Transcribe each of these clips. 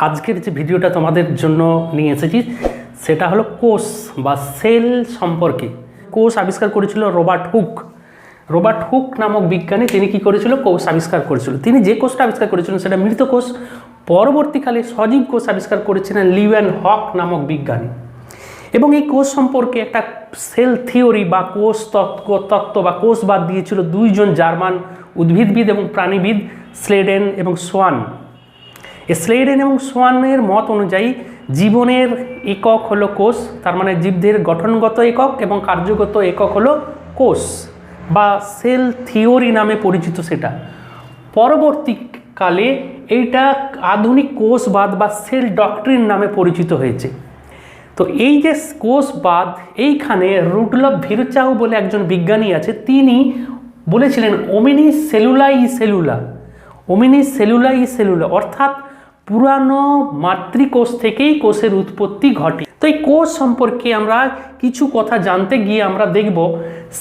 আজকের যে ভিডিওটা তোমাদের জন্য নিয়ে এসেছি সেটা হলো কোষ বা সেল সম্পর্কে। কোষ আবিষ্কার করেছিল রবার্ট হুক। রবার্ট হুক নামক বিজ্ঞানী, তিনি কি করেছিল? কোষ আবিষ্কার করেছিল। তিনি যে কোষটা আবিষ্কার করেছিলেন সেটা মৃত কোষ। পরবর্তীকালে সজীব কোষ আবিষ্কার করেছিলেন লিওয়েন হক নামক বিজ্ঞানী। এবং এই কোষ সম্পর্কে একটা সেল থিওরি বা কোষ তত্ত্ব বা কোষবাদ দিয়েছিল দুইজন জার্মান উদ্ভিদবিদ এবং প্রাণীবিদ, স্লেডেন এবং সোয়ান। স্লেডেন এবং সোয়ানের মত অনুযায়ী জীবনের একক হলো কোষ, তার মানে জীবদের গঠনগত একক এবং কার্যগত একক হলো কোষ বা সেল থিওরি নামে পরিচিত সেটা। পরবর্তীকালে এইটা আধুনিক কোষবাদ বা সেল ডক্ট্রিন নামে পরিচিত হয়েছে। তো এই যে কোষবাদ, এইখানে রুডলফ ভিরচাউ বলে একজন বিজ্ঞানী আছে, তিনি বলেছিলেন ওমিনিস সেলুলা ই সেলুলা, ওমিনিস সেলুলা ই সেলুলা, অর্থাৎ পুরানো মাতৃকোষ থেকেই কোষের উৎপত্তি ঘটে। তো এই কোষ সম্পর্কে আমরা কিছু কথা জানতে গিয়ে আমরা দেখব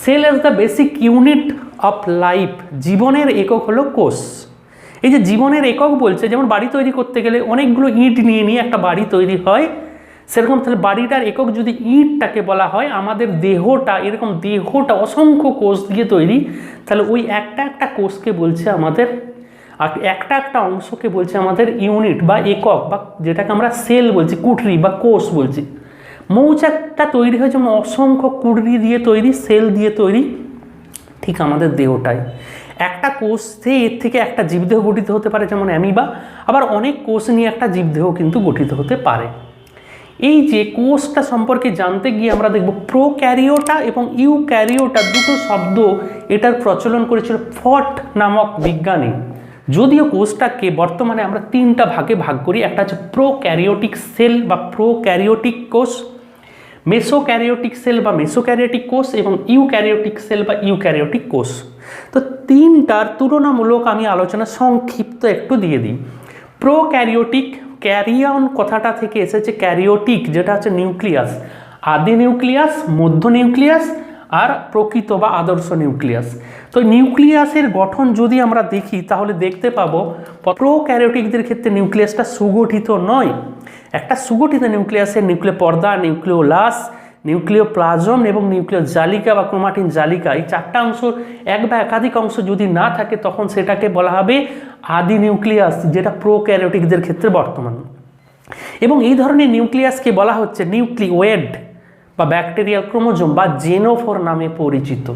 cell as the basic unit of life, জীবনের একক হলো কোষ। এই যে জীবনের একক বলছে, যেমন বাড়ি তৈরি করতে গেলে অনেকগুলো ইট নিয়ে নিয়ে একটা বাড়ি তৈরি হয়, সেরকম তাহলে বাড়িটার একক যদি ইটটাকে বলা হয়, আমাদের দেহটা এরকম দেহটা অসংখ্য কোষ দিয়ে তৈরি, তাহলে ওই একটা একটা কোষকে বলছে আমাদের, আর একটা একটা অংশকে বলছে আমাদের ইউনিট বা একক, বা যেটাকে আমরা সেল বলছি, কুঠরি বা কোষ বলছি। মৌচাকটা তৈরি হয় যেমন অসংখ্য কুঠরি দিয়ে তৈরি, সেল দিয়ে তৈরি, ঠিক আমাদের দেহটাই একটা কোষ থেকে এর থেকে একটা জীবদেহ গঠিত হতে পারে যেমন অ্যামিবা, আবার অনেক কোষ নিয়ে একটা জীবদেহ কিন্তু গঠিত হতে পারে। এই যে কোষটা সম্পর্কে জানতে গিয়ে আমরা দেখব প্রোক্যারিওটা এবং ইউক্যারিওটা দুটো শব্দ এটার প্রচলন করেছিল ফট নামক বিজ্ঞানী। যদিও কোষটাকে বর্তমানে আমরা তিনটা ভাগে ভাগ করি, একটা হচ্ছে প্রোক্যারিওটিক সেল বা প্রোক্যারিওটিক কোষ, মেসোক্যারিওটিক সেল বা মেসোক্যারিওটিক কোষ এবং ইউক্যারিওটিক সেল বা ইউক্যারিওটিক কোষ। তো তিনটার তুলনামূলক আমি আলোচনা সংক্ষিপ্ত একটু দিয়ে দিই। প্রোক্যারিওটিক, ক্যারিয়ন কথাটা থেকে এসেছে ক্যারিওটিক, যেটা হচ্ছে নিউক্লিয়াস, আদি নিউক্লিয়াস, মধ্য নিউক্লিয়াস আর প্রকৃত বা আদর্শ নিউক্লিয়াস। তো নিউক্লিয়াসের গঠন যদি আমরা দেখি তাহলে দেখতে পাবো প্রোক্যারিওটিকদের ক্ষেত্রে নিউক্লিয়াসটা সুগঠিত নয়। একটা সুগঠিত নিউক্লিয়াসের নিউক্লিয় পর্দা, নিউক্লিওলাস, নিউক্লিওপ্লাজম এবং নিউক্লিয় জালিকা বা ক্রোমাটিন জালিকা, এই চারটা অংশ এক বা একাধিক অংশ যদি না থাকে তখন সেটাকে বলা হবে আদি নিউক্লিয়াস, যেটা প্রোক্যারিওটিকদের ক্ষেত্রে বর্তমান। এবং এই ধরনের নিউক্লিয়াসকে বলা হচ্ছে নিউক্লিওয়েড বা ব্যাকটেরিয়াল ক্রোমোজোম বা জেনোফোর নামে পরিচিত।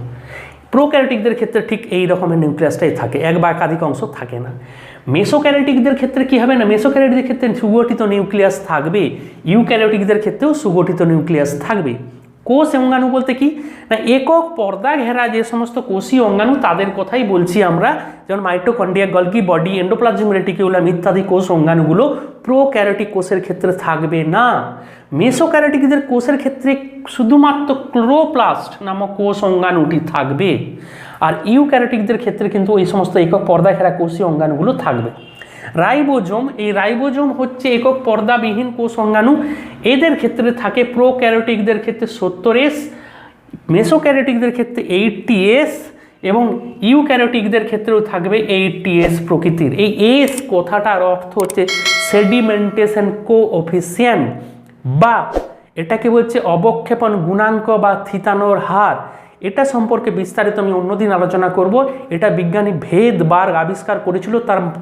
প্রোক্যারিওটিকদের ক্ষেত্রে ঠিক এই রকমের নিউক্লিয়াসটাই থাকে, এক বা একাধিক অংশ থাকে না। মেসোক্যারিওটিকদের ক্ষেত্রে কি হবে না, মেসোক্যারিওটিকদের ক্ষেত্রে সুগঠিত নিউক্লিয়াস থাকবে, ইউক্যারিওটিকদের ক্ষেত্রেও সুগঠিত নিউক্লিয়াস থাকবে। কোষ অঙ্গাণু বলতে কি না, একক পর্দা ঘেরা যে সমস্ত কোষীয় অঙ্গাণু তাদের কথাই বলছি আমরা, যেমন mitochondria, Golgi body, endoplasmic reticulum ইত্যাদি কোষ অঙ্গাণুগুলো প্রোক্যারিওটিক কোষের ক্ষেত্রে থাকবে না। মেসোক্যারিওটিকদের কোষের ক্ষেত্রে শুধুমাত্র ক্লোরোপ্লাস্ট নামক কোষ অঙ্গাণুটি থাকবে, আর ইউক্যারিওটিকদের ক্ষেত্রে কিন্তু ওই সমস্ত একক পর্দা ঘেরা কোষীয় অঙ্গাণুগুলো থাকবে। রাইবোজোম, এই রাইবোজোম হচ্ছে একক পর্দাবিহীন কোষ অঙ্গাণু, এদের ক্ষেত্রে থাকে প্রোক্যারিওটিকদের ক্ষেত্রে 70S, মেসোক্যারিওটিকদের ক্ষেত্রে 80S এবং ইউক্যারিওটিকদের ক্ষেত্রেও থাকবে 80S প্রকৃতির। এই এস কথাটার অর্থ হচ্ছে সেডিমেন্টেশন কোএফিসিয়েন্ট, বা এটাকে বলছে অবক্ষেপণ গুণাঙ্ক বা থিতানোর হার। এটা সম্পর্কে বিস্তারিত আমি অন্যদিন আলোচনা করব। এটা বিজ্ঞানী ভেদবার্গ আবিষ্কার করেছিল,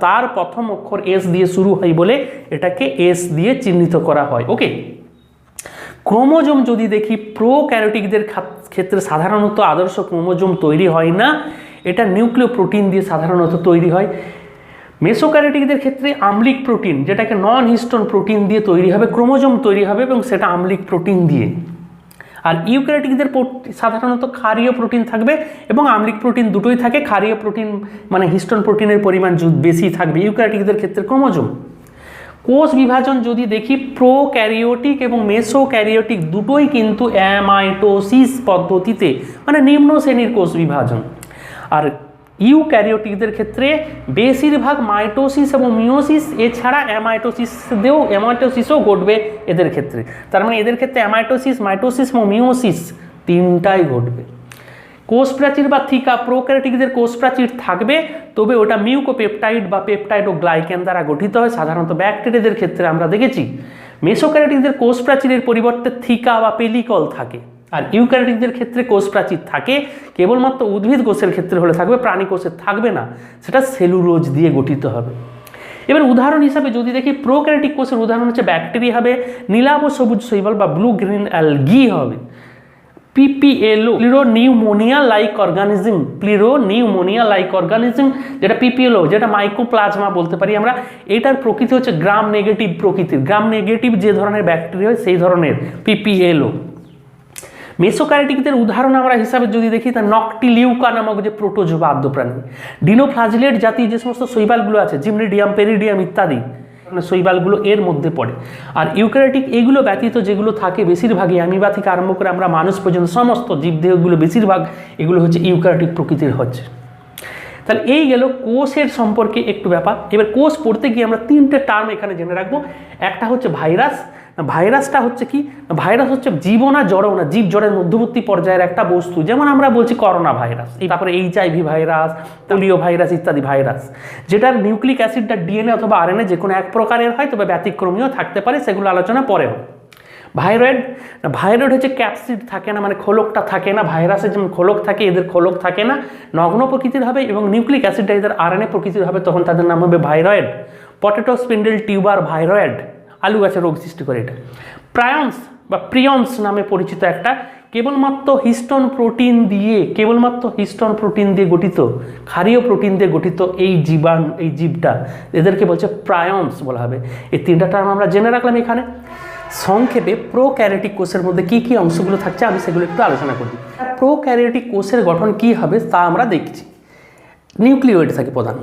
তার প্রথম অক্ষর এস দিয়ে শুরু হয় বলে এটাকে এস দিয়ে চিহ্নিত করা হয়। ওকে, ক্রোমোজোম যদি দেখি, প্রোক্যারিওটিকদের ক্ষেত্রে সাধারণত আদর্শ ক্রোমোজোম তৈরি হয় না, এটা নিউক্লিয় প্রোটিন দিয়ে সাধারণত তৈরি হয়। মেসোক্যারিওটিকদের ক্ষেত্রে আম্লিক প্রোটিন, যেটাকে নন হিস্টোন প্রোটিন দিয়ে তৈরি হবে, ক্রোমোজোম তৈরি হবে এবং সেটা আম্লিক প্রোটিন দিয়ে। আর ইউক্যারিওটিকদের সাধারণত ক্ষারীয় প্রোটিন থাকবে এবং আম্লিক প্রোটিন দুটোই থাকে, ক্ষারীয় প্রোটিন মানে হিস্টোন প্রোটিনের পরিমাণ বেশি থাকবে ইউক্যারিওটিকদের ক্ষেত্রে ক্রোমোজোম। কোষ বিভাজন যদি দেখি, প্রোক্যারিওটিক এবং মেসোক্যারিওটিক দুটোই কিন্তু অ্যামাইটোসিস পদ্ধতিতে, মানে নিম্ন শ্রেণীর কোষ বিভাজন। আর ইউক্যারিওটিকদের ক্ষেত্রে বেশিরভাগ মাইটোসিস এবং মিওসিস, এছাড়া অ্যামাইটোসিসও ঘটবে এদের ক্ষেত্রে। তার মানে এদের ক্ষেত্রে অ্যামাইটোসিস, মাইটোসিস এবং মিওসিস তিনটাই ঘটবে। কোষ প্রাচীর বা থিকা প্রোক্যারিওটিকদের কোষ প্রাচীর থাকবে, তবে ওটা মিউকোপেপটাইড বা পেপটাইড ও গ্লাইকেন দ্বারা গঠিত হয়। সাধারণত ব্যাকটেরিয়াদের ক্ষেত্রে আমরা দেখেছি মেসোক্যারিওটিকদের কোষ প্রাচীরের পরিবর্তে থিকা বা পেলিকল থাকে, আর ইউক্যারিওটিকদের ক্ষেত্রে কোষ প্রাচীর থাকে, কেবলমাত্র উদ্ভিদ কোষের ক্ষেত্রে হলে থাকবে, প্রাণী কোষের থাকবে না, সেটা সেলুলোজ দিয়ে গঠিত হবে। এবার উদাহরণ হিসাবে যদি দেখি প্রোক্যারিওটিক কোষের উদাহরণ হচ্ছে ব্যাকটেরিয়া হবে, নীলাভ সবুজ শৈবাল বা ব্লু গ্রিন অ্যালগি হবে, পিপিএলও প্লিরোনিউমোনিয়া লাইক অর্গানিজম, প্লিরোনিউমোনিয়া লাইক অর্গানিজম যেটা পিপিএলও, যেটা মাইকোপ্লাজমা বলতে পারি আমরা। এটার প্রকৃতি হচ্ছে গ্রাম নেগেটিভ প্রকৃতির, গ্রাম নেগেটিভ যে ধরনের ব্যাকটেরিয়া হয় সেই ধরনের পিপিএলও। মেসোক্যারিওটিকদের উদাহরণ আমরা হিসাবে যদি দেখি তা নকটিলিউকা নামক যে প্রোটোজোয়া আদ্যপ্রাণী, ডিনোফ্লাজিলেট জাতীয় যে সমস্ত শৈবালগুলো আছে, জিমনিডিয়াম, পেরিডিয়াম ইত্যাদি শৈবালগুলো এর মধ্যে পড়ে। আর ইউক্যারিওটিক এগুলো ব্যতীত যেগুলো থাকে বেশিরভাগই অ্যামিবা থেকে আরম্ভ করে আমরা মানুষ পর্যন্ত সমস্ত জীবদেহগুলো বেশিরভাগ এগুলো হচ্ছে ইউক্যারিওটিক প্রকৃতির হচ্ছে। তাহলে এই গেল কোষের সম্পর্কে একটু ব্যাপার। এবার কোষ পড়তে গিয়ে আমরা তিনটে টার্ম এখানে জেনে রাখবো। একটা হচ্ছে ভাইরাস। ভাইরাসটা হচ্ছে কি, ভাইরাস হচ্ছে জীবও না জড়ও না, জীব জড়ের মধ্যবর্তী পর্যায়ের একটা বস্তু, যেমন আমরা বলছি করোনা ভাইরাস, তারপরে HIV ভাইরাস, পোলিও ভাইরাস ইত্যাদি ভাইরাস, যেটার নিউক্লিক অ্যাসিডটা ডিএনএ অথবা আরএনএ যে কোনো এক প্রকারের হয়, তবে ব্যতিক্রমীয় থাকতে পারে, সেগুলো আলোচনা পরে হবে। ভাইরয়েড, ভাইরয়েড হচ্ছে ক্যাপসিড থাকে না, মানে খোলকটা থাকে না, ভাইরাসের যেমন খোলক থাকে এদের খোলক থাকে না, নগ্ন প্রকৃতির হবে এবং নিউক্লিক অ্যাসিডটা এদের আরএনএ প্রকৃতির হবে, তখন তাদের নাম হবে viroid. Potato spindle tuber viroid, আলু গাছের রোগ সৃষ্টি করে এটা। প্রায়ন্স বা প্রিয়ন্স নামে পরিচিত একটা কেবলমাত্র হিস্টোন প্রোটিন দিয়ে গঠিত, ক্ষারীয় প্রোটিন দিয়ে গঠিত এই জীবটা, এদেরকে বলছে প্রায়ন্স বলা হবে। এই তিনটা টার্ম আমরা জেনে রাখলাম এখানে। সংক্ষেপে প্রোক্যারিওটিক কোষের মধ্যে কী কী অংশগুলো থাকছে আমি সেগুলো একটু আলোচনা করি। প্রোক্যারিওটিক কোষের গঠন কী হবে তা আমরা দেখছি। নিউক্লিওয়েড থাকে প্রধান,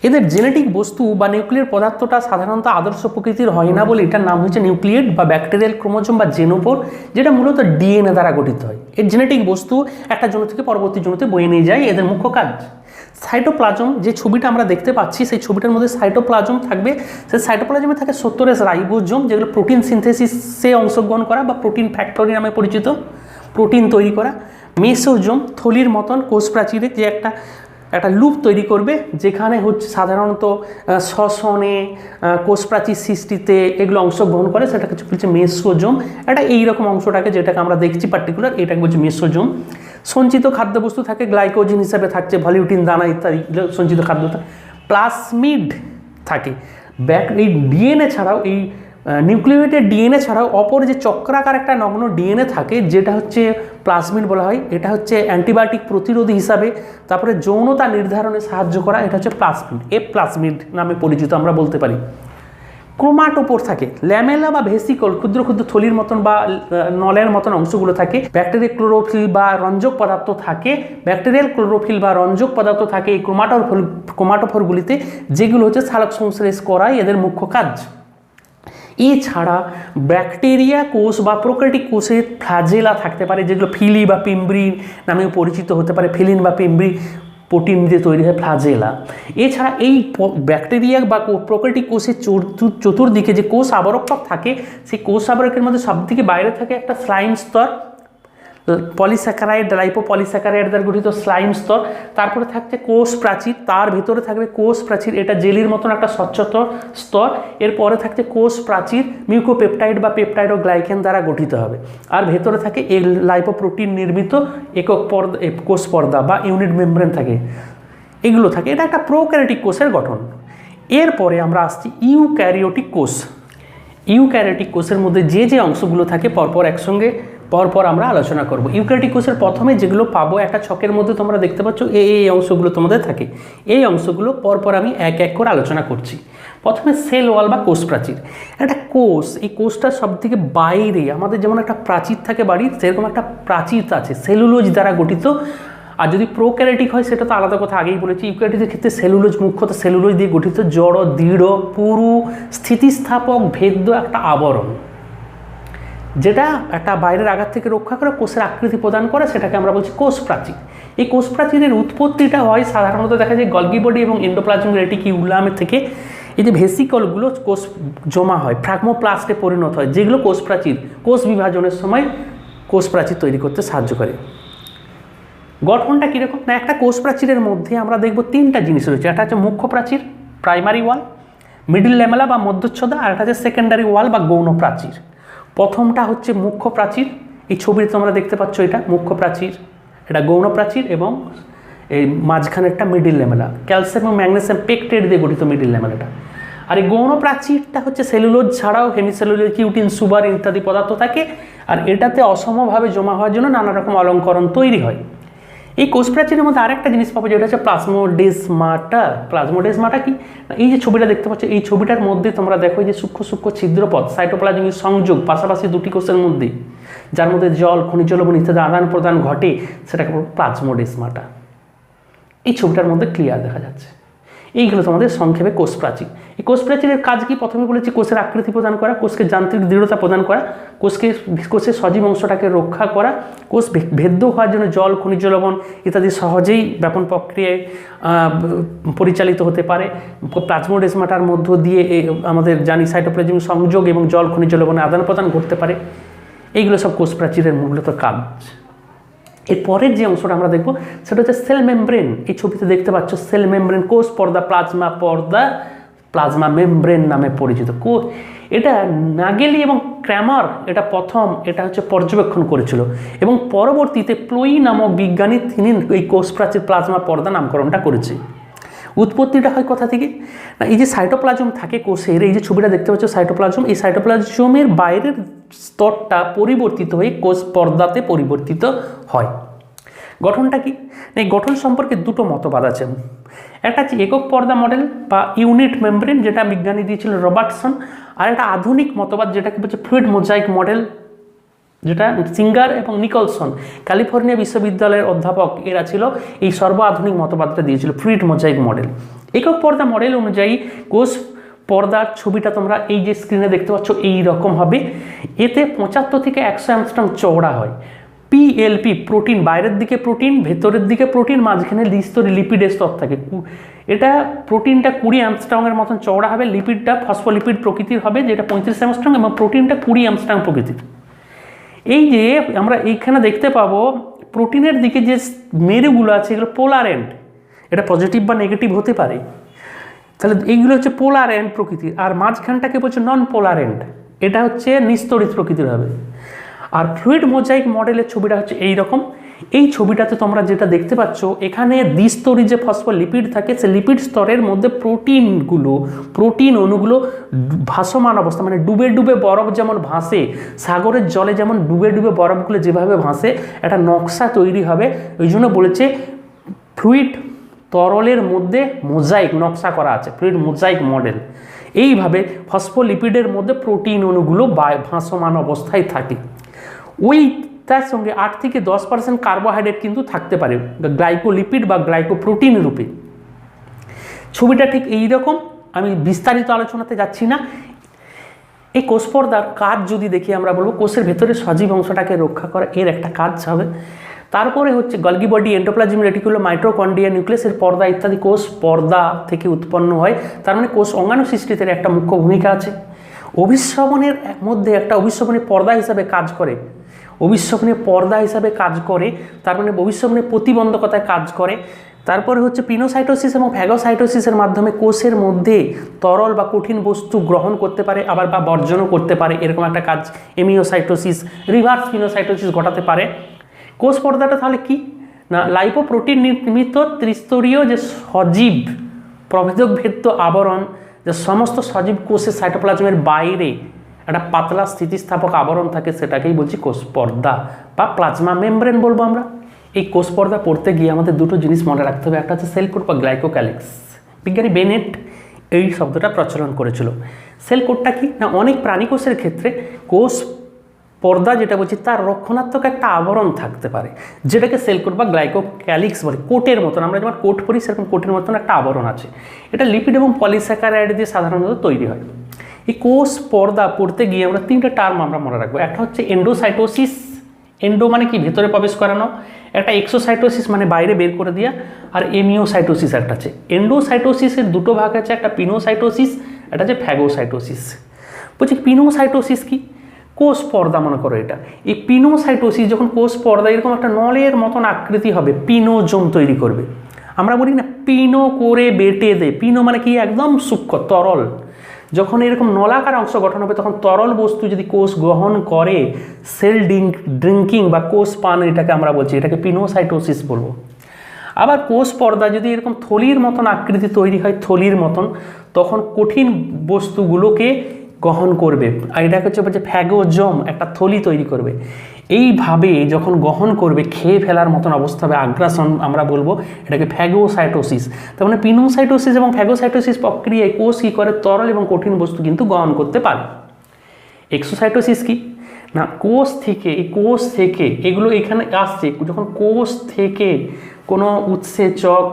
এদের জেনেটিক বস্তু বা নিউক্লিয়ার পদার্থটা সাধারণত আদর্শ প্রকৃতির হয় না বলে এটার নাম হচ্ছে নিউক্লিয়েট বা ব্যাকটেরিয়াল ক্রোমোজোম বা জেনোপোর, যেটা মূলত ডিএনএ দ্বারা গঠিত হয়। এর জেনেটিক বস্তু একটা জনু থেকে পরবর্তী জনুতে বয়ে নিয়ে যায়, এদের মুখ্য কাজ। সাইটোপ্লাজম, যে ছবিটা আমরা দেখতে পাচ্ছি সেই ছবিটার মধ্যে সাইটোপ্লাজম থাকবে, সেই সাইটোপ্লাজমে থাকে 70 রাইবোজোম, যেগুলো প্রোটিন সিনথেসিসে অংশগ্রহণ করা বা প্রোটিন ফ্যাক্টরি নামে পরিচিত, প্রোটিন তৈরি করা। মেসোজোম থলির মতন কোষ প্রাচীরে যে একটা লুপ তৈরি করবে, যেখানে হচ্ছে সাধারণত শ্বসনে, কোষ প্রাচীর সৃষ্টিতে এগুলো অংশগ্রহণ করে, সেটাকে বলছে মেসোজোম। এটা এইরকম অংশটাকে যেটাকে আমরা দেখছি পার্টিকুলার, এটাকে বলছে মেসোজোম। সঞ্চিত খাদ্যবস্তু থাকে, গ্লাইকোজেন হিসাবে থাকছে ভলিউটিন দানা ইত্যাদি সঞ্চিত খাদ্য থাকে। প্লাজমিড থাকে, এই ডিএনএ ছাড়াও, এই নিউক্লিওয়েটের ডিএনএ ছাড়াও অপর যে চক্রাকার একটা নগ্ন ডিএনএ থাকে, যেটা হচ্ছে প্লাজমিড বলা হয়। এটা হচ্ছে অ্যান্টিবায়োটিক প্রতিরোধী হিসাবে, তারপরে যৌনতা নির্ধারণে সাহায্য করা, এটা হচ্ছে প্লাজমিড, প্লাজমিড নামে পরিচিত আমরা বলতে পারি। ক্রোমাটোপোর থাকে, ল্যামেলা বা ভেসিকল ক্ষুদ্র ক্ষুদ্র থলির মতন বা নলের মতন অংশগুলো থাকে। ব্যাকটেরিয়াল ক্লোরোফিল বা রঞ্জক পদার্থ থাকে, এই ক্রোমাটোফোরগুলিতে, যেগুলো হচ্ছে সালোক সংশ্লেষ করাই এদের মুখ্য কাজ। এছাড়া ব্যাকটেরিয়া কোষ বা প্রোক্যারিওটিক কোষে ফ্ল্যাজেলা থাকতে পারে, যেগুলো ফিলি বা পিম্বরি নামেও পরিচিত হতে পারে। ফিলিন বা পিম্বরি প্রোটিন দিয়ে তৈরি হয় ফ্ল্যাজেলা। এছাড়া এই ব্যাকটেরিয়া বা প্রোক্যারিওটিক কোষের চতুর্দিকে যে কোষ আবরক থাকে, সেই কোষ আবরকের মধ্যে সবথেকে বাইরে থাকে একটা স্লাইম স্তর, পলিস্যাকারাইড, লাইপোপলিস্যাকারাইড দ্বারা গঠিত স্লাইম স্তর। তারপরে থাকছে কোষ প্রাচীর, তার ভেতরে থাকবে কোষ প্রাচীর, এটা জেলির মতন একটা স্বচ্ছতর স্তর। এরপরে থাকছে কোষ প্রাচীর, মিউকোপেপটাইড বা পেপটাইড ও গ্লাইকেন দ্বারা গঠিত হবে। আর ভেতরে থাকে এই লাইপোপ্রোটিন নির্মিত একক পর্দা, কোষ পর্দা বা ইউনিট মেমব্রেন থাকে, এগুলো থাকে। এটা একটা প্রোক্যারিওটিক কোষের গঠন। এরপরে আমরা আসছি ইউক্যারিওটিক কোষ। ইউক্যারিওটিক কোষের মধ্যে যে অংশগুলো থাকে পরপর আমরা আলোচনা করব। ইউক্যারিওটিক কোষের প্রথমে যেগুলো পাবো, একটা ছকের মধ্যে তোমরা দেখতে পাচ্ছ এই অংশগুলো তোমাদের থাকে। এই অংশগুলো পরপর আমি এক এক করে আলোচনা করছি। প্রথমে সেল ওয়াল বা কোষ প্রাচীর। একটা কোষ, এই কোষটার সবথেকে বাইরে আমাদের যেমন একটা প্রাচীর থাকে বাড়ির, সেরকম একটা প্রাচীর আছে সেলুলোজ দ্বারা গঠিত। আর যদি প্রোক্যারিওটিক হয় সেটা তো আলাদা কথা, আগেই বলেছি। ইউক্যারিওটিকের ক্ষেত্রে সেলুলোজ, মুখ্যত সেলুলোজ দিয়ে গঠিত জড়, দৃঢ়, পুরু, স্থিতিস্থাপক, ভেদ্য একটা আবরণ, যেটা একটা বাইরের আঘাত থেকে রক্ষা করে কোষের আকৃতি প্রদান করে, সেটাকে আমরা বলছি কোষ প্রাচীর। এই কোষ প্রাচীরের উৎপত্তিটা হয় সাধারণত দেখা যায় গলগি বডি এবং এন্ডোপ্লাজমিক রেটিকিউলামের থেকে। এই যে ভেসিকলগুলো কোষ জমা হয়, ফ্রাগমোপ্লাস্টে পরিণত হয়, যেগুলো কোষ প্রাচীর, কোষ বিভাজনের সময় কোষ প্রাচীর তৈরি করতে সাহায্য করে। গঠনটা কীরকম না, একটা কোষ প্রাচীরের মধ্যে আমরা দেখব তিনটা জিনিস রয়েছে। একটা হচ্ছে মুখ্য প্রাচীর প্রাইমারি ওয়াল, মিডিল ল্যামেলা বা মধ্যচ্ছদা, আর একটা হচ্ছে সেকেন্ডারি ওয়াল বা গৌণ প্রাচীর। প্রথমটা হচ্ছে মুখ্য প্রাচীর, এই ছবিতে তোমরা দেখতে পাচ্ছ এটা মুখ্য প্রাচীর, এটা গৌণ প্রাচীর এবং এই মাঝখানেরটা মিডিল ল্যামেলা, ক্যালসিয়াম এবং ম্যাগনেসিয়াম পেকটেট দিয়ে গঠিত মিডিল ল্যামেলাটা। আর এই গৌণ প্রাচীরটা হচ্ছে সেলুলোজ ছাড়াও হেমিসেলুলোজ, কিউটিন, সুবার ইত্যাদি পদার্থ থাকে, আর এটাতে অসমভাবে জমা হওয়ার জন্য নানা রকম অলঙ্করণ তৈরি হয়। এই কোষ প্রাচীরের মধ্যে আরেকটা জিনিস পাবো যেটা হচ্ছে প্লাজমোডেসমাটা। প্লাজমোডেসমাটা কি, এই যে ছবিটা দেখতে পাচ্ছ, এই ছবিটার মধ্যে তোমরা দেখো যে সূক্ষ্ম সূক্ষ্ম ছিদ্রপথ সাইটোপ্লাজমিক সংযোগ পাশাপাশি দুটি কোষের মধ্যে, যার মধ্যে জল, খনিজ লবণ ইত্যাদি আদান প্রদান ঘটে, সেটাকে বলবো প্লাজমোডেসমাটা। এই ছবিটার মধ্যে ক্লিয়ার দেখা যাচ্ছে। এইগুলো তোমাদের সংক্ষেপে কোষ প্রাচীর। এই কোষ প্রাচীরের কাজ কি, প্রথমে বলেছি কোষের আকৃতি প্রদান করা, কোষকে যান্ত্রিক দৃঢ়তা প্রদান করা, কোষের সজীব অংশটাকে রক্ষা করা, কোষ ভেদ্য হওয়ার জন্য জল, খনিজ লবণ ইত্যাদি সহজেই ব্যাপন প্রক্রিয়ায় পরিচালিত হতে পারে। প্লাজমোডেসমাটার মধ্য দিয়ে আমাদের জানি সাইটোপ্লাজমিক সংযোগ এবং জল, খনিজ লবণের আদান প্রদান ঘটতে পারে। এইগুলো সব কোষ প্রাচীরের মূলত কাজ। এর পরের যে অংশটা আমরা দেখব সেটা হচ্ছে সেল মেমব্রেন। এই ছবিতে দেখতে পাচ্ছ সেল মেমব্রেন, কোষ পর্দা, প্লাজমা পর্দা, প্লাজমা মেমব্রেন নামে পরিচিত। এটা নাগেলি এবং ক্র্যামার এটা হচ্ছে পর্যবেক্ষণ করেছিল এবং পরবর্তীতে প্লোই নামক বিজ্ঞানী তিনি এই কোষ প্রাচীর প্লাজমা পর্দা নামকরণটা করেছে। উৎপত্তিটা হয় কোথা থেকে না, এই যে সাইটোপ্লাজম থাকে কোষের, এই যে ছবিটা দেখতে পাচ্ছ সাইটোপ্লাজম, এই সাইটোপ্লাজমের বাইরের স্তরটা পরিবর্তিত হয়ে কোষ পর্দাতে পরিবর্তিত হয়। গঠনটা কি, এই গঠন সম্পর্কে দুটো মতবাদ আছে। একটা হচ্ছে একক পর্দা মডেল বা ইউনিট মেমব্রেন, যেটা বিজ্ঞানী দিয়েছিল রবার্টসন, আর একটা আধুনিক মতবাদ যেটাকে বলছে ফ্লুইড মোজাইক মডেল, যেটা সিঙ্গার এবং নিকলসন ক্যালিফোর্নিয়া বিশ্ববিদ্যালয়ের অধ্যাপক এরা ছিল, এই সর্বাধুনিক মতবাদটা দিয়েছিল ফ্লুইড মোজাইক মডেল। একক পর্দা মডেল অনুযায়ী কোষ পর্দার ছবিটা তোমরা এই যে স্ক্রিনে দেখতে পাচ্ছ এই রকম হবে। এতে 75 থেকে 100 অ্যাংস্ট্রম চওড়া হয়। পিএলপি প্রোটিন, বাইরের দিকে প্রোটিন, ভেতরের দিকে প্রোটিন, মাঝখানে দ্বিস্তরী লিপিডের স্তর থাকে। এটা প্রোটিনটা 20 অ্যাংস্ট্রমের মতন চওড়া হবে, লিপিডটা ফসফোলিপিড প্রকৃতির হবে যেটা 35 অ্যাংস্ট্রম, এবং প্রোটিনটা 20 অ্যাংস্ট্রম প্রকৃতির। এই যে আমরা এইখানে দেখতে পাবো প্রোটিনের দিকে যে মেরুগুলো আছে এগুলো পোলার এন্ড, এটা পজিটিভ বা নেগেটিভ হতে পারে, তাহলে এইগুলো হচ্ছে পোলার এন্ড প্রকৃতির। আর মাঝখানটাকে বলছে নন পোলার এন্ড, এটা হচ্ছে নিস্তরিত প্রকৃতির হবে। আর ফ্লুইড মোজাইক মডেলের ছবিটা হচ্ছে এই রকম। এই ছবিটাতে তোমরা যেটা দেখতে পাচ্ছ এখানে দ্বিস্তরী যে ফসফোলিপিড থাকে সে লিপিড স্তরের মধ্যে প্রোটিন অণুগুলো ভাসমান অবস্থা, মানে ডুবে ডুবে বরফ যেমন ভাসে, সাগরের জলে যেমন ডুবে ডুবে বরফগুলো যেভাবে ভাসে একটা নকশা তৈরি হবে। ওই জন্য বলেছে ফ্লুইড তরলের মধ্যে মোজাইক নকশা করা আছে, ফ্লুইড মোজাইক মডেল। এইভাবে ফসফোলিপিডের মধ্যে প্রোটিন অণুগুলো ভাসমান অবস্থায় থাকে। ওই তার সঙ্গে 8 থেকে 10% কার্বোহাইড্রেট কিন্তু থাকতে পারে গ্লাইকোলিপিড বা গ্লাইকোপ্রোটিন রূপে। ছবিটা ঠিক এই রকম, আমি বিস্তারিত আলোচনাতে যাচ্ছি না। এই কোষ পর্দার কাজ যদি দেখি আমরা বলবো কোষের ভেতরে সজীব অংশটাকে রক্ষা করা এর একটা কাজ হবে। তারপরে হচ্ছে Golgi body, endoplasmic reticulum, mitochondria, নিউক্লিয়াসের পর্দা ইত্যাদি কোষ পর্দা থেকে উৎপন্ন হয়। তার মানে কোষ অঙ্গাণু সৃষ্টিতে একটা মুখ্য ভূমিকা আছে। অভিস্রবণের মধ্যে একটা অভিস্রবণী পর্দা হিসাবে কাজ করে, অভিস্রবণী পর্দা হিসাবে কাজ করে, তার মানে অভিস্রবণী প্রতিবন্ধকতায় কাজ করে। তারপরে হচ্ছে পিনোসাইটোসিস এবং ফ্যাগোসাইটোসিসের মাধ্যমে কোষের মধ্যে তরল বা কঠিন বস্তু গ্রহণ করতে পারে আবার বা বর্জনও করতে পারে, এরকম একটা কাজ এমিওসাইটোসিস, রিভার্স পিনোসাইটোসিস ঘটাতে পারে। কোষ পর্দাটা তাহলে কি না, লাইপোপ্রোটিন নির্মিত ত্রিস্তরীয় যে সজীব প্রভেদক ভেদ্য আবরণ, যে সমস্ত সজীব কোষের সাইটোপ্লাজমের বাইরে একটা পাতলা স্থিতিস্থাপক আবরণ থাকে, সেটাকেই বলছি কোষ পর্দা বা প্লাজমা মেমব্রেন বলবো আমরা। এই কোষ পর্দা পড়তে গিয়ে আমাদের দুটো জিনিস মনে রাখতে হবে, একটা হচ্ছে সেল কোড বা গ্লাইকোক্যালিক্স। বিজ্ঞানী বেনেট এই শব্দটা প্রচলন করেছিল। সেল কোডটা কি না, অনেক প্রাণী কোষের ক্ষেত্রে কোষ পর্দা যেটা বলছি তার রক্ষণাত্মক একটা আবরণ থাকতে পারে, যেটাকে সেল কোট বা গ্লাইকোক্যালিক্স বলে। কোটের মতন, আমরা যেমন কোট পরি সেরকম কোটের মতন একটা আবরণ আছে। এটা লিপিড এবং পলিস্যাকারাইড দিয়ে সাধারণত তৈরি হয়। এই কোষ পর্দা পড়তে গিয়ে আমরা 3টে টার্ম আমরা মনে রাখবো। একটা হচ্ছে এন্ডোসাইটোসিস, এন্ডো মানে কি ভেতরে প্রবেশ করানো, একটা এক্সোসাইটোসিস মানে বাইরে বের করে দেওয়া, আর এমিওসাইটোসিস একটা আছে। এন্ডোসাইটোসিসের দুটো ভাগ আছে, একটা পিনোসাইটোসিস, একটা হচ্ছে ফ্যাগোসাইটোসিস। বলছি পিনোসাইটোসিস কি, কোষ পর্দা মনে করো এটা। এই পিনোসাইটোসিস যখন কোষ পর্দা এরকম একটা নলের মতন আকৃতি হবে, পিনোজোম তৈরি করবে। আমরা বলি না পিনো করে বেটে দে, পিনো মানে কি একদম সূক্ষ্ম তরল। যখন এরকম নলাকার অংশ গঠন হবে তখন তরল বস্তু যদি কোষ গ্রহণ করে, সেল ড্রিঙ্কিং বা কোষ পান এটাকে আমরা বলছি, এটাকে পিনোসাইটোসিস বলবো। আবার কোষ পর্দা যদি এরকম থলির মতন আকৃতি তৈরি হয়, থলির মতন, তখন কঠিন বস্তুগুলোকে গ্রহণ করবে, আর এটাকে হচ্ছে ফ্যাগোজোম, একটা থলি তৈরি করবে। এইভাবে যখন গ্রহণ করবে খেয়ে ফেলার মতন অবস্থা হবে, আগ্রাসন আমরা বলবো, এটাকে ফ্যাগোসাইটোসিস। তার মানে পিনোসাইটোসিস এবং ফ্যাগোসাইটোসিস প্রক্রিয়ায় কোষ কী করে, তরল এবং কঠিন বস্তু কিন্তু গ্রহণ করতে পারে। এক্সোসাইটোসিস কি না, কোষ থেকে, এই কোষ থেকে এগুলো এখানে আসছে, যখন কোষ থেকে কোনো উৎসেচক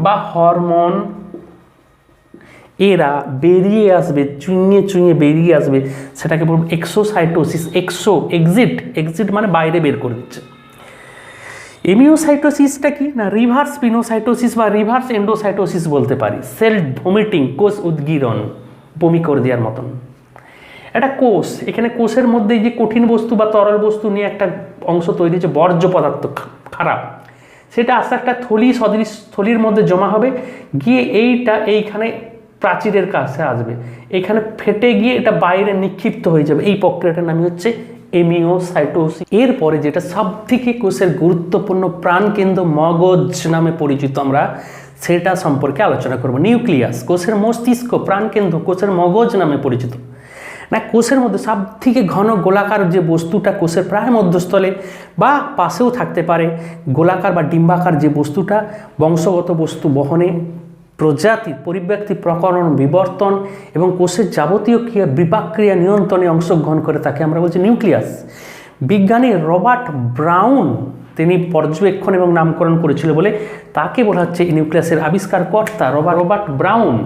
বা হরমোন এরা বেরিয়ে আসবে, চুইয়ে চুইয়ে বেরিয়ে আসবে, সেটাকে বলবো এক্সোসাইটোসিস। এক্সিট মানে বাইরে বের করে দিচ্ছে। এমিওসাইটোসিসটা কি না, রিভার্স পিনোসাইটোসিস বা রিভার্স এন্ডোসাইটোসিস বলতে পারি। সেল ভমিটিং, কোষ উদ্গীরণ, বমি করে দেওয়ার মতন। একটা কোষ, এখানে কোষের মধ্যে যে কঠিন বস্তু বা তরল বস্তু নিয়ে একটা অংশ তৈরি হচ্ছে, বর্জ্য পদার্থ খারাপ, সেটা আস্তে একটা থলি সদৃশ থলির মধ্যে জমা হবে, গিয়ে এইখানে প্রাচীরের কাছে আসবে, এখানে ফেটে গিয়ে এটা বাইরে নিক্ষিপ্ত হয়ে যাবে। এই প্রক্রিয়াটার নামই হচ্ছে এমিওসাইটোসিস। এরপরে যেটা সবথেকে কোষের গুরুত্বপূর্ণ প্রাণকেন্দ্র মগজ নামে পরিচিত, আমরা সেটা সম্পর্কে আলোচনা করব। নিউক্লিয়াস, কোষের মস্তিষ্ক, প্রাণকেন্দ্র কোষের মগজ নামে পরিচিত। না, কোষের মধ্যে সবথেকে ঘন গোলাকার যে বস্তুটা কোষের প্রায় মধ্যস্থলে বা পাশেও থাকতে পারে, গোলাকার বা ডিম্বাকার যে বস্তুটা বংশগত বস্তু বহনে, প্রজাতি, পরিব্যক্তি, প্রকরণ, বিবর্তন এবং কোষের যাবতীয় ক্রিয়া বিপাক ক্রিয়া নিয়ন্ত্রণে অংশগ্রহণ করে, তাকে আমরা বলছি নিউক্লিয়াস। বিজ্ঞানী রবার্ট ব্রাউন তিনি পর্যবেক্ষণ এবং নামকরণ করেছিল বলে তাকে বলা হচ্ছে এই নিউক্লিয়াসের আবিষ্কারকর্তা, রবার্ট ব্রাউন।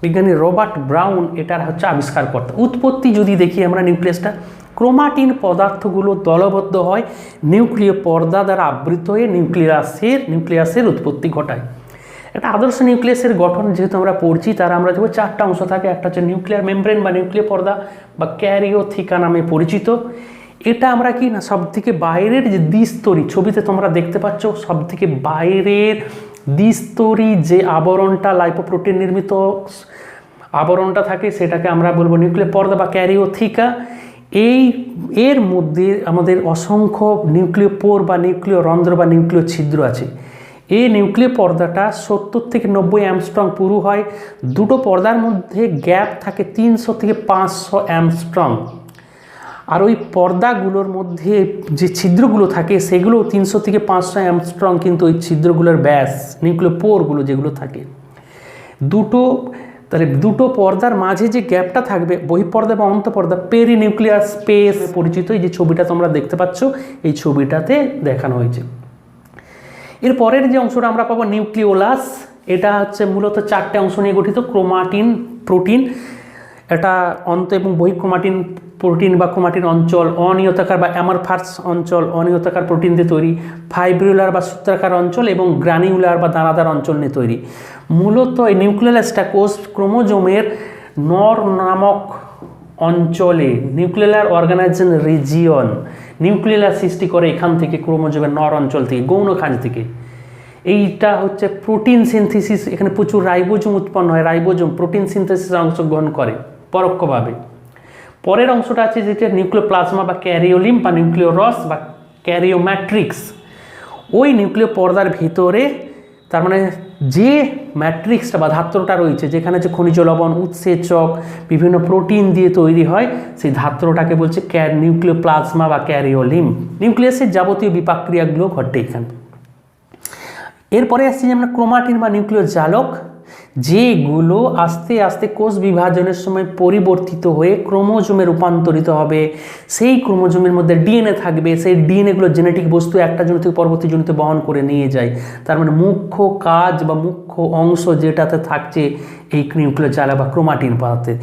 বিজ্ঞানী রবার্ট ব্রাউন এটার হচ্ছে আবিষ্কারকর্তা। উৎপত্তি যদি দেখি আমরা নিউক্লিয়াসটা, ক্রোমাটিন পদার্থগুলো দলবদ্ধ হয়, নিউক্লিয় পর্দা দ্বারা আবৃত হয়ে নিউক্লিয়াসের উৎপত্তি ঘটায়। একটা আদর্শ নিউক্লিয়াসের গঠন যেহেতু আমরা পড়ছি, তারা আমরা দেখব চারটা অংশ থাকে। একটা হচ্ছে নিউক্লিয়ার মেমব্রেন বা নিউক্লিয় পর্দা বা ক্যারিওথিকা নামে পরিচিত। এটা আমরা কি না সবথেকে বাইরের যে দ্বিস্তরী, ছবিতে তোমরা দেখতে পাচ্ছ, সবথেকে বাইরের দ্বিস্তরী যে আবরণটা, লাইপোপ্রোটিন নির্মিত আবরণটা থাকে, সেটাকে আমরা বলবো নিউক্লিয় পর্দা বা ক্যারিওথিকা। এর মধ্যে আমাদের অসংখ্য নিউক্লিয় পোর বা নিউক্লিয় রন্ধ্র বা নিউক্লিয় ছিদ্র আছে। এই নিউক্লিয় পর্দাটা 70 থেকে 90 অ্যামস্ট্রং পুরু হয়। দুটো পর্দার মধ্যে গ্যাপ থাকে 300 থেকে 500 অ্যামস্ট্রং। আর ওই পর্দাগুলোর মধ্যে যে ছিদ্রগুলো থাকে সেগুলো 300 থেকে 500 অ্যামস্ট্রং, কিন্তু ওই ছিদ্রগুলোর ব্যাস, নিউক্লিয় পোরগুলো যেগুলো থাকে, দুটো পর্দার মাঝে যে গ্যাপটা থাকবে, বহিঃপর্দা এবং অন্তঃপর্দা, পেরিনিউক্লিয়ার স্পেস পরিচিত। এই যে ছবিটা তোমরা দেখতে পাচ্ছ, এই ছবিটাতে দেখানো হয়েছে। এর পরের যে অংশটা আমরা পাবো নিউক্লিওলাস। এটা হচ্ছে মূলত 4টে অংশ নিয়ে গঠিত। ক্রোমাটিন, প্রোটিন, এটা অন্ত এবং বহিঃক্রোমাটিন প্রোটিন বা ক্রোমাটিন অঞ্চল, অনিয়তাকার বা অ্যামারফাস অঞ্চল অনিয়তাকার প্রোটিন দিয়ে তৈরি, ফাইব্রিউলার বা সূত্রাকার অঞ্চল এবং গ্রানিউলার বা দানাদার অঞ্চল নিয়ে তৈরি। মূলত এই নিউক্লিয়াসটা কোষ ক্রোমোজোমের নর নামক অঞ্চলে, নিউক্লিয়ার অর্গানাইজেশন রিজিয়ন, নিউক্লিয়াস সৃষ্টি করে এখান থেকে, ক্রোমোজোমের নর অঞ্চল থেকে, গৌণ খাঁজ থেকে। এইটা হচ্ছে প্রোটিন সিনথেসিস, এখানে প্রচুর রাইবোজোম উৎপন্ন হয়। রাইবোজোম প্রোটিন সিনথেসিসে অংশগ্রহণ করে পরোক্ষভাবে। পরের অংশটা আছে যেটা নিউক্লিওপ্লাজমা বা ক্যারিওলিম বা নিউক্লিওরস বা ক্যারিওম্যাট্রিক্স। ওই নিউক্লিয় পর্দার ভিতরে, তার মানে যে ম্যাট্রিক্সটা বা ধাত্রটা রয়েছে, যেখানে যে খনিজ লবণ, উৎসেচক, বিভিন্ন প্রোটিন দিয়ে তৈরি হয়, সেই ধাত্রটাকে বলছে নিউক্লিওপ্লাজমা বা ক্যারিওলিম। নিউক্লিয়াসের যাবতীয় বিপাক ক্রিয়াগুলো ঘটে এখানে। এরপরে আসছে যে আমরা ক্রোমাটিন বা নিউক্লিয় জালক, যেগুলো আস্তে আস্তে কোষ বিভাজনের সময় পরিবর্তিত হয়ে ক্রোমোজোমে রূপান্তরিত হবে। সেই ক্রোমোজোমের মধ্যে ডিএনএ থাকবে, সেই ডিএনএগুলো জেনেটিক বস্তু একটা জনিত থেকে পরবর্তী জনিতে বহন করে নিয়ে যায়। তার মানে মুখ্য কাজ বা মুখ্য অংশ যেটাতে থাকছে এই নিউক্লিয় জালক বা ক্রোমাটিন পদার্থের,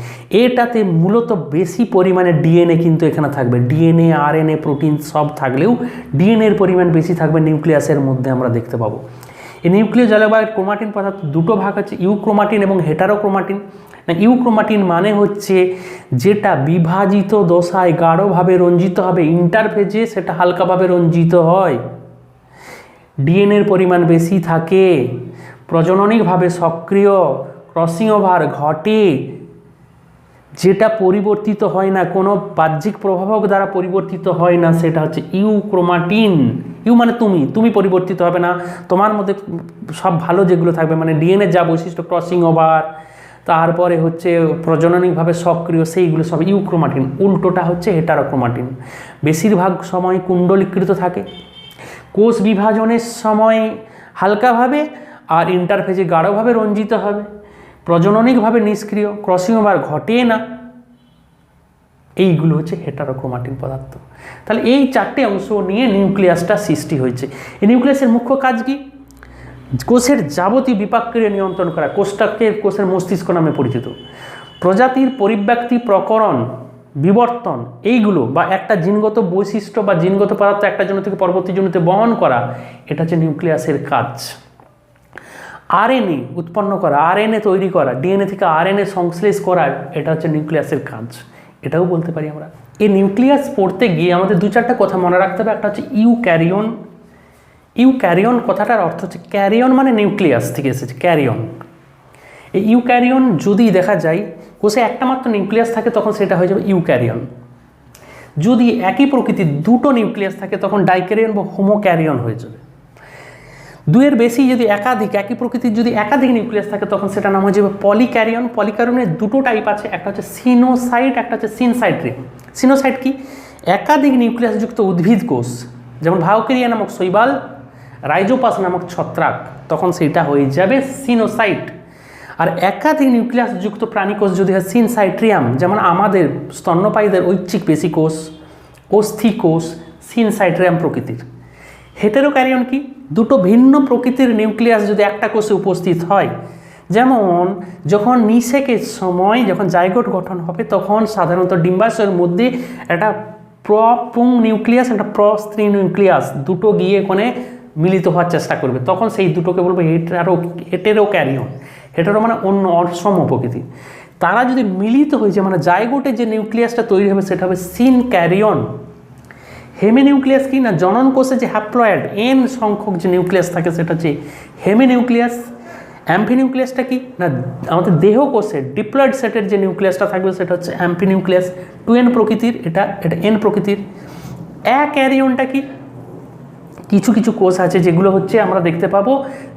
এটাতে মূলত বেশি পরিমাণে ডিএনএ কিন্তু এখানে থাকবে। ডিএনএ, আরএনএ, প্রোটিন সব থাকলেও ডিএনএর পরিমাণ বেশি থাকবে নিউক্লিয়াসের মধ্যে, আমরা দেখতে পাবো। এই নিউক্লিয় জলবায়ুর ক্রোমাটিন পদার্থ দুটো ভাগ আছে, ইউক্রোমাটিন এবং হেটারোক্রোমাটিন। না, ইউক্রোমাটিন মানে হচ্ছে যেটা বিভাজিত দশায় গাঢ়ভাবে রঞ্জিত হবে, ইন্টারফেজে সেটা হালকাভাবে রঞ্জিত হয়, ডিএনএর পরিমাণ বেশি থাকে, প্রজননিকভাবে সক্রিয়, ক্রসিং ওভার ঘটে, যেটা পরিবর্তিত হয় না, কোনো বাহ্যিক প্রভাবক দ্বারা পরিবর্তিত হয় না, সেটা হচ্ছে ইউক্রোমাটিন। ইউ মানে তুমি পরিবর্তিত হবে না, তোমার মধ্যে সব ভালো যেগুলো থাকবে, মানে ডিএনএ যা বৈশিষ্ট্য, ক্রসিং ওভার, তারপরে হচ্ছে প্রজননিকভাবে সক্রিয়, সেইগুলো সব ইউক্রোমাটিন। উল্টোটা হচ্ছে হেটারোক্রোমাটিন, বেশিরভাগ সময় কুণ্ডলীকৃত থাকে, কোষ বিভাজনের সময় হালকাভাবে আর ইন্টারফেজে গাঢ়ভাবে রঞ্জিত হবে, প্রজননিকভাবে নিষ্ক্রিয়, ক্রসিং ওভার ঘটে না। এইগুলো হচ্ছে হেটারোক্রোমাটিন পদার্থ। তাহলে এই চারটে অংশ নিয়ে নিউক্লিয়াসটা সৃষ্টি হয়েছে। এই নিউক্লিয়াসের মুখ্য কাজ কি? কোষের যাবতীয় বিপাকক্রিয়া নিয়ন্ত্রণ করা, কোষের মস্তিষ্ক নামে পরিচিত, প্রজাতির পরিব্যক্তি, প্রকরণ, বিবর্তন, এইগুলো বা একটা জিনগত বৈশিষ্ট্য বা জিনগত পদার্থ একটা জন্য থেকে পরবর্তী জনিতে বহন করা, এটা হচ্ছে নিউক্লিয়াসের কাজ। আরএনএ উৎপন্ন করা, আরএনএ তৈরি করা, ডিএনএ থেকে আরএনএ সংশ্লেষ করা, এটা হচ্ছে নিউক্লিয়াসের কাজ। এটাও বলতে পারি আমরা। এই নিউক্লিয়াস পড়তে গিয়ে আমাদের দু চারটা কথা মনে রাখতে হবে। একটা হচ্ছে ইউক্যারিয়ন। ইউক্যারিয়ন কথাটার অর্থ হচ্ছে, ক্যারিয়ন মানে নিউক্লিয়াস থেকে এসেছে, ক্যারিয়ন। এই ইউক্যারিয়ন যদি দেখা যায় কোষে একটা মাত্র নিউক্লিয়াস থাকে তখন সেটা হয়ে যাবে ইউক্যারিয়ন। যদি একই প্রকৃতির দুটো নিউক্লিয়াস থাকে তখন ডাইক্যারিয়ন বা হোমোক্যারিয়ন হয়ে যাবে। দুইয়ের বেশি যদি একই প্রকৃতির যদি একাধিক নিউক্লিয়াস থাকে তখন সেটা নাম হয়ে যাবে পলিক্যারিয়ন। পলিক্যারিয়নের দুটো টাইপ আছে, একটা হচ্ছে সিনোসাইট, একটা হচ্ছে সিনসাইট্রিয়াম। সিনোসাইট কি? একাধিক নিউক্লিয়াসযুক্ত উদ্ভিদ কোষ, যেমন ভায়োকেরিয়া নামক শৈবাল, রাইজোপাস নামক ছত্রাক, তখন সেটা হয়ে যাবে সিনোসাইট। আর একাধিক নিউক্লিয়াসযুক্ত প্রাণীকোষ যদি হয় সিনসাইট্রিয়াম, যেমন আমাদের স্তন্যপায়ীদের ঐচ্ছিক পেশি কোষ, অস্থি কোষ, সিনসাইট্রিয়াম প্রকৃতির। হেটেরোক্যারিয়ন কি? দুটো ভিন্ন প্রকৃতির নিউক্লিয়াস যদি একটা কোষে উপস্থিত হয়, যেমন যখন নিষেকের সময় যখন জাইগোট গঠন হবে তখন সাধারণত ডিম্বাশয়ের মধ্যে একটা প্রপুং নিউক্লিয়াস, একটা প্রস্ত্রী নিউক্লিয়াস দুটো গিয়ে ওখানে মিলিত হওয়ার চেষ্টা করবে, তখন সেই দুটোকে বলবো হেটেরোক্যারিয়ন। হেটেরো মানে অন্য, অসম প্রকৃতি। তারা যদি মিলিত হয়েছে মানে জাইগোটে যে নিউক্লিয়াসটা তৈরি হবে সেটা হবে সিনক্যারিয়ন। হেমিনিউক্লিয়াস কি না? জনন কোষে যে হ্যাপ্লয়েড এন সংখ্যক যে নিউক্লিয়াস থাকে সেটা হচ্ছে হেমিনিউক্লিয়াস। অ্যাম্ফিনিউক্লিয়াসটা কি না? আমাদের দেহ কোষে ডিপ্লয়েড সেটের যে নিউক্লিয়াসটা থাকবে সেটা হচ্ছে অ্যাম্ফিনিউক্লিয়াস, 2n প্রকৃতির, এটা n প্রকৃতির। অ্যাক্যারিয়নটা কি? কিছু কিছু কোষ আছে যেগুলো হচ্ছে আমরা দেখতে পাবো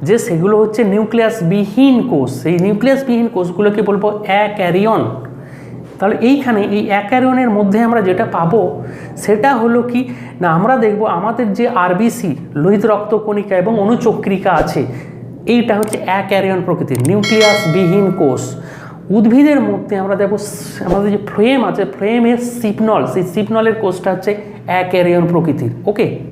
যে সেগুলো হচ্ছে নিউক্লিয়াসবিহীন কোষ, সেই নিউক্লিয়াসবিহীন কোষগুলোকে বলবো অ্যাক্যারিয়ন। তাহলে এইখানে এই অ্যাক্যারিয়নের মধ্যে আমরা যেটা পাবো সেটা হলো কি না, আমরা দেখব আমাদের যে আরবিসি, লোহিত রক্তকণিকা এবং অনুচক্রিকা আছে, এইটা হচ্ছে অ্যাক্যারিয়ন প্রকৃতির নিউক্লিয়াসবিহীন কোষ। উদ্ভিদের মধ্যে আমরা দেখব আমাদের যে ফ্লেম আছে, ফ্লেমের সিপনল, সেই সিপনলের কোষটা হচ্ছে অ্যাক্যারিয়ন প্রকৃতির। ওকে।